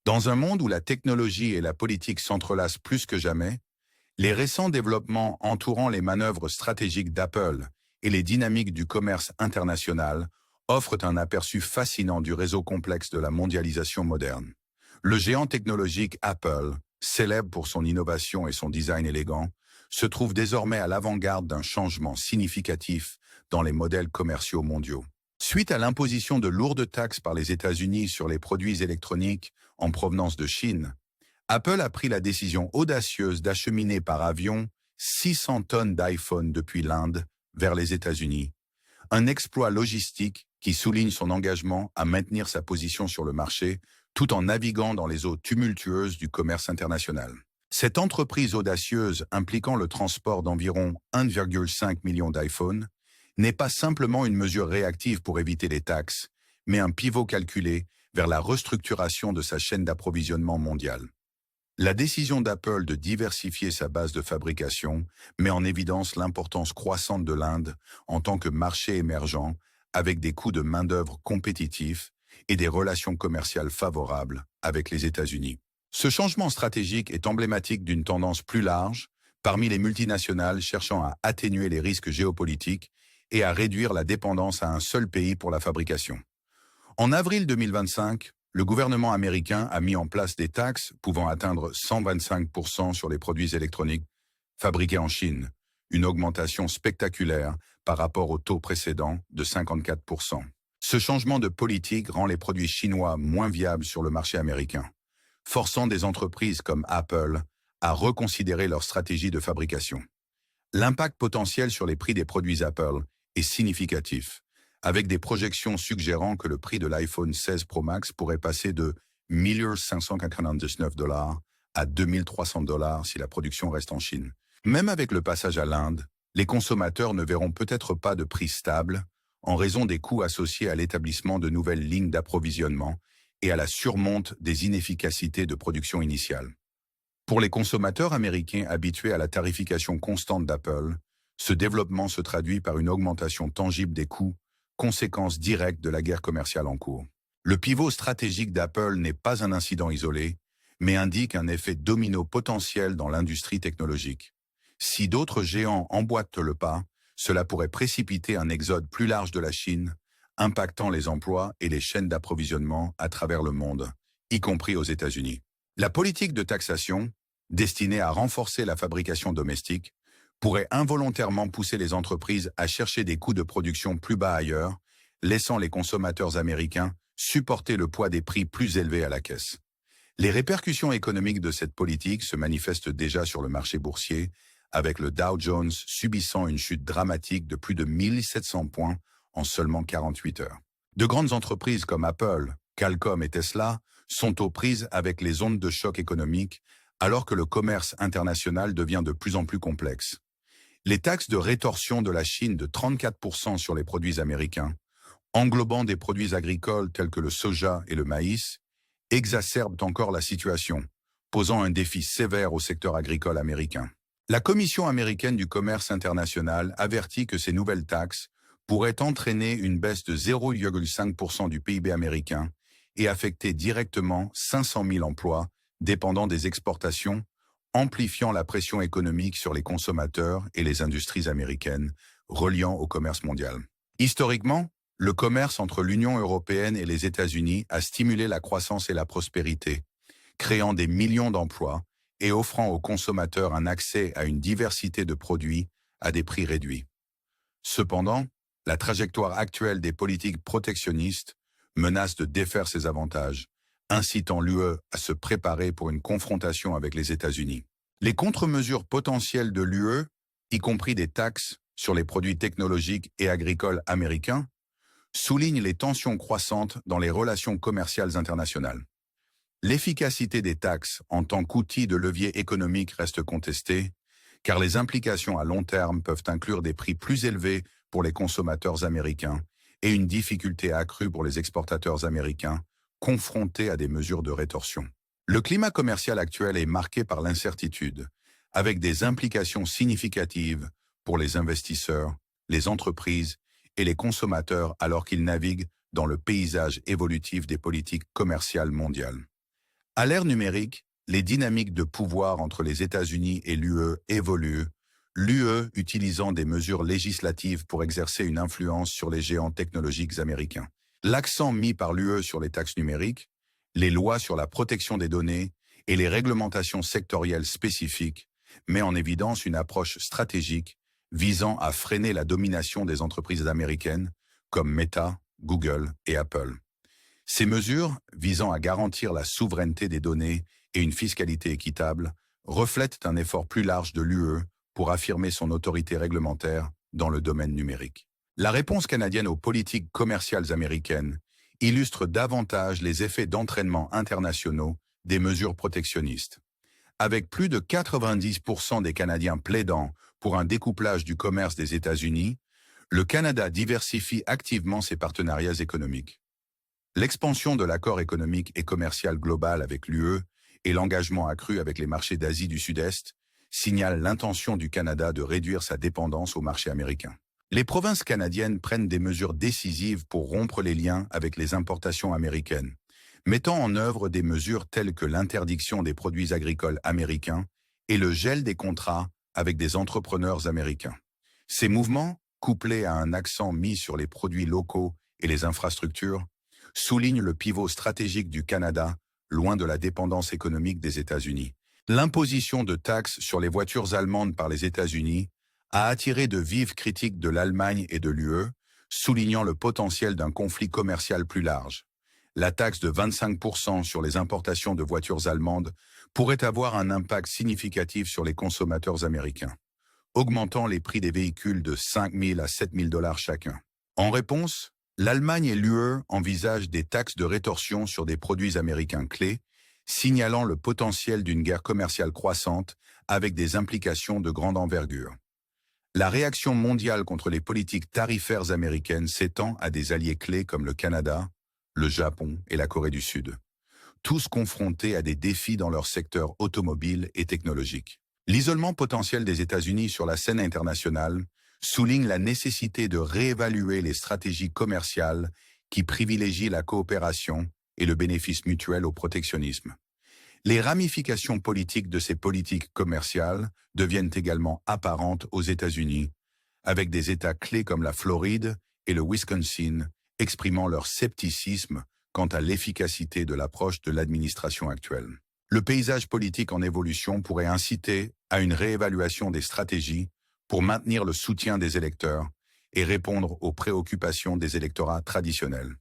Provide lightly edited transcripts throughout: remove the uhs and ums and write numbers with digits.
Dans un monde où la technologie et la politique s'entrelacent plus que jamais, les récents développements entourant les manœuvres stratégiques d'Apple et les dynamiques du commerce international offrent un aperçu fascinant du réseau complexe de la mondialisation moderne. Le géant technologique Apple, célèbre pour son innovation et son design élégant, se trouve désormais à l'avant-garde d'un changement significatif dans les modèles commerciaux mondiaux. Suite à l'imposition de lourdes taxes par les États-Unis sur les produits électroniques en provenance de Chine, Apple a pris la décision audacieuse d'acheminer par avion 600 tonnes d'iPhone depuis l'Inde vers les États-Unis, un exploit logistique qui souligne son engagement à maintenir sa position sur le marché tout en naviguant dans les eaux tumultueuses du commerce international. Cette entreprise audacieuse impliquant le transport d'environ 1,5 million d'iPhone n'est pas simplement une mesure réactive pour éviter les taxes, mais un pivot calculé vers la restructuration de sa chaîne d'approvisionnement mondiale. La décision d'Apple de diversifier sa base de fabrication met en évidence l'importance croissante de l'Inde en tant que marché émergent avec des coûts de main-d'œuvre compétitifs et des relations commerciales favorables avec les États-Unis. Ce changement stratégique est emblématique d'une tendance plus large parmi les multinationales cherchant à atténuer les risques géopolitiques et à réduire la dépendance à un seul pays pour la fabrication. En avril 2025, le gouvernement américain a mis en place des taxes pouvant atteindre 125% sur les produits électroniques fabriqués en Chine, une augmentation spectaculaire par rapport au taux précédent de 54%. Ce changement de politique rend les produits chinois moins viables sur le marché américain, forçant des entreprises comme Apple à reconsidérer leur stratégie de fabrication. L'impact potentiel sur les prix des produits Apple est significatif, avec des projections suggérant que le prix de l'iPhone 16 Pro Max pourrait passer de 1 599 $ à 2 300 $ si la production reste en Chine. Même avec le passage à l'Inde, les consommateurs ne verront peut-être pas de prix stable en raison des coûts associés à l'établissement de nouvelles lignes d'approvisionnement et à la surmonte des inefficacités de production initiale. Pour les consommateurs américains habitués à la tarification constante d'Apple, ce développement se traduit par une augmentation tangible des coûts, conséquence directe de la guerre commerciale en cours. Le pivot stratégique d'Apple n'est pas un incident isolé, mais indique un effet domino potentiel dans l'industrie technologique. Si d'autres géants emboîtent le pas, cela pourrait précipiter un exode plus large de la Chine, impactant les emplois et les chaînes d'approvisionnement à travers le monde, y compris aux États-Unis. La politique de taxation, destinée à renforcer la fabrication domestique, pourrait involontairement pousser les entreprises à chercher des coûts de production plus bas ailleurs, laissant les consommateurs américains supporter le poids des prix plus élevés à la caisse. Les répercussions économiques de cette politique se manifestent déjà sur le marché boursier, avec le Dow Jones subissant une chute dramatique de plus de 1700 points en seulement 48 heures. De grandes entreprises comme Apple, Qualcomm et Tesla sont aux prises avec les ondes de choc économique, alors que le commerce international devient de plus en plus complexe. Les taxes de rétorsion de la Chine de 34% sur les produits américains, englobant des produits agricoles tels que le soja et le maïs, exacerbent encore la situation, posant un défi sévère au secteur agricole américain. La Commission américaine du commerce international avertit que ces nouvelles taxes pourraient entraîner une baisse de 0,5% du PIB américain et affecter directement 500 000 emplois dépendant des exportations, amplifiant la pression économique sur les consommateurs et les industries américaines, reliant au commerce mondial. Historiquement, le commerce entre l'Union européenne et les États-Unis a stimulé la croissance et la prospérité, créant des millions d'emplois et offrant aux consommateurs un accès à une diversité de produits à des prix réduits. Cependant, la trajectoire actuelle des politiques protectionnistes menace de défaire ces avantages, incitant l'UE à se préparer pour une confrontation avec les États-Unis. Les contre-mesures potentielles de l'UE, y compris des taxes sur les produits technologiques et agricoles américains, soulignent les tensions croissantes dans les relations commerciales internationales. L'efficacité des taxes en tant qu'outil de levier économique reste contestée, car les implications à long terme peuvent inclure des prix plus élevés pour les consommateurs américains et une difficulté accrue pour les exportateurs américains, confrontés à des mesures de rétorsion. Le climat commercial actuel est marqué par l'incertitude, avec des implications significatives pour les investisseurs, les entreprises et les consommateurs alors qu'ils naviguent dans le paysage évolutif des politiques commerciales mondiales. À l'ère numérique, les dynamiques de pouvoir entre les États-Unis et l'UE évoluent, l'UE utilisant des mesures législatives pour exercer une influence sur les géants technologiques américains. L'accent mis par l'UE sur les taxes numériques, les lois sur la protection des données et les réglementations sectorielles spécifiques met en évidence une approche stratégique visant à freiner la domination des entreprises américaines comme Meta, Google et Apple. Ces mesures, visant à garantir la souveraineté des données et une fiscalité équitable, reflètent un effort plus large de l'UE pour affirmer son autorité réglementaire dans le domaine numérique. La réponse canadienne aux politiques commerciales américaines illustre davantage les effets d'entraînement internationaux des mesures protectionnistes. Avec plus de 90% des Canadiens plaidant pour un découplage du commerce des États-Unis, le Canada diversifie activement ses partenariats économiques. L'expansion de l'accord économique et commercial global avec l'UE et l'engagement accru avec les marchés d'Asie du Sud-Est signalent l'intention du Canada de réduire sa dépendance au marché américain. Les provinces canadiennes prennent des mesures décisives pour rompre les liens avec les importations américaines, mettant en œuvre des mesures telles que l'interdiction des produits agricoles américains et le gel des contrats avec des entrepreneurs américains. Ces mouvements, couplés à un accent mis sur les produits locaux et les infrastructures, soulignent le pivot stratégique du Canada, loin de la dépendance économique des États-Unis. L'imposition de taxes sur les voitures allemandes par les États-Unis a attiré de vives critiques de l'Allemagne et de l'UE, soulignant le potentiel d'un conflit commercial plus large. La taxe de 25% sur les importations de voitures allemandes pourrait avoir un impact significatif sur les consommateurs américains, augmentant les prix des véhicules de 5 000 à 7 000 $ chacun. En réponse, l'Allemagne et l'UE envisagent des taxes de rétorsion sur des produits américains clés, signalant le potentiel d'une guerre commerciale croissante avec des implications de grande envergure. La réaction mondiale contre les politiques tarifaires américaines s'étend à des alliés clés comme le Canada, le Japon et la Corée du Sud, tous confrontés à des défis dans leur secteur automobile et technologique. L'isolement potentiel des États-Unis sur la scène internationale souligne la nécessité de réévaluer les stratégies commerciales qui privilégient la coopération et le bénéfice mutuel au protectionnisme. Les ramifications politiques de ces politiques commerciales deviennent également apparentes aux États-Unis, avec des États clés comme la Floride et le Wisconsin exprimant leur scepticisme quant à l'efficacité de l'approche de l'administration actuelle. Le paysage politique en évolution pourrait inciter à une réévaluation des stratégies pour maintenir le soutien des électeurs et répondre aux préoccupations des électorats traditionnels.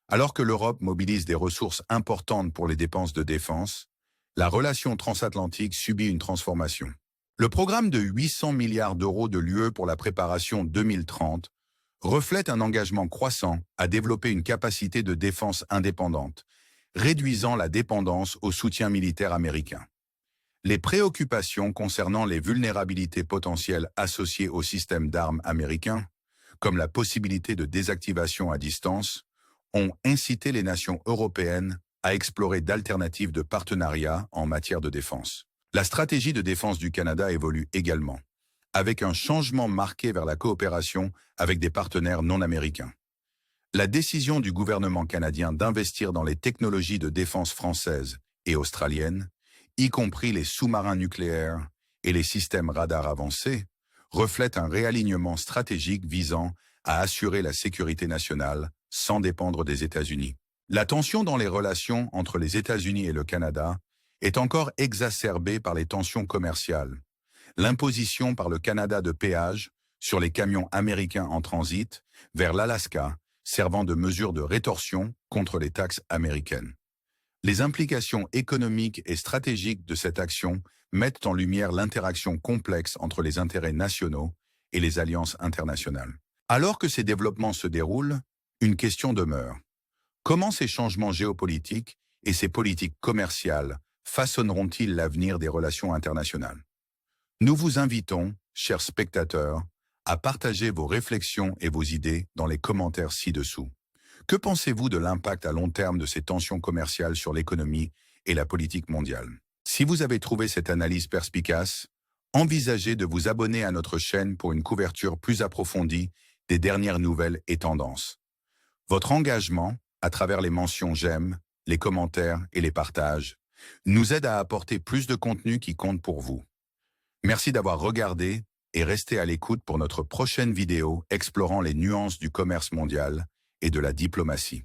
Alors que l'Europe mobilise des ressources importantes pour les dépenses de défense, la relation transatlantique subit une transformation. Le programme de 800 milliards d'euros de l'UE pour la préparation 2030 reflète un engagement croissant à développer une capacité de défense indépendante, réduisant la dépendance au soutien militaire américain. Les préoccupations concernant les vulnérabilités potentielles associées au système d'armes américain, comme la possibilité de désactivation à distance, ont incité les nations européennes à explorer d'alternatives de partenariat en matière de défense. La stratégie de défense du Canada évolue également, avec un changement marqué vers la coopération avec des partenaires non américains. La décision du gouvernement canadien d'investir dans les technologies de défense françaises et australiennes, y compris les sous-marins nucléaires et les systèmes radars avancés, reflète un réalignement stratégique visant à assurer la sécurité nationale sans dépendre des États-Unis. La tension dans les relations entre les États-Unis et le Canada est encore exacerbée par les tensions commerciales. L'imposition par le Canada de péages sur les camions américains en transit vers l'Alaska, servant de mesure de rétorsion contre les taxes américaines. Les implications économiques et stratégiques de cette action mettent en lumière l'interaction complexe entre les intérêts nationaux et les alliances internationales. Alors que ces développements se déroulent, une question demeure. Comment ces changements géopolitiques et ces politiques commerciales façonneront-ils l'avenir des relations internationales? Nous vous invitons, chers spectateurs, à partager vos réflexions et vos idées dans les commentaires ci-dessous. Que pensez-vous de l'impact à long terme de ces tensions commerciales sur l'économie et la politique mondiale? Si vous avez trouvé cette analyse perspicace, envisagez de vous abonner à notre chaîne pour une couverture plus approfondie des dernières nouvelles et tendances. Votre engagement, à travers les mentions j'aime, les commentaires et les partages nous aident à apporter plus de contenu qui compte pour vous. Merci d'avoir regardé et restez à l'écoute pour notre prochaine vidéo explorant les nuances du commerce mondial et de la diplomatie.